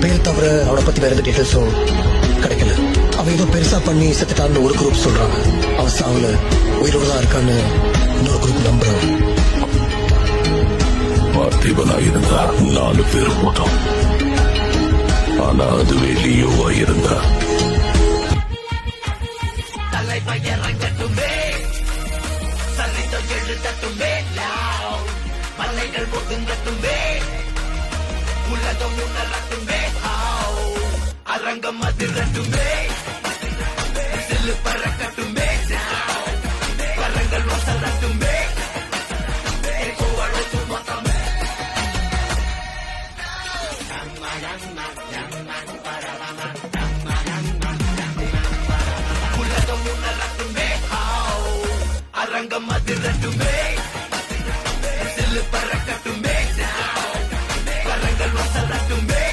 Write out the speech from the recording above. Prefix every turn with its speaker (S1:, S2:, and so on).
S1: பேர் தவிர அவனை பத்தி வேற எந்த டீட்டெயில்ஸும் கிடைக்கல. அவன் ஏதோ பெருசா பண்ணி செத்துட்டான்னு ஒரு குரூப் சொல்றாங்க. அவன் சாவுல உயிரோட தான் இருக்கான்னு இன்னொரு குரூப் நம்புறான்.
S2: பார்த்திபனா இருந்தா 4 பேர் போதும். ஆனா அதுவே லியோவா இருந்தா
S3: மலைகள் ஒதுங்கட்டுமே, உலகம் உணரட்டுமே, அரங்கம் அதிரட்டுமே, சில்லு பறக்கட்டுமே, பரங்கள் வசரட்டுமே, உலகம் உணரட்டுமே, அரங்கம் அதிரட்டுமே, சில்லு பறக்கட்டுமே.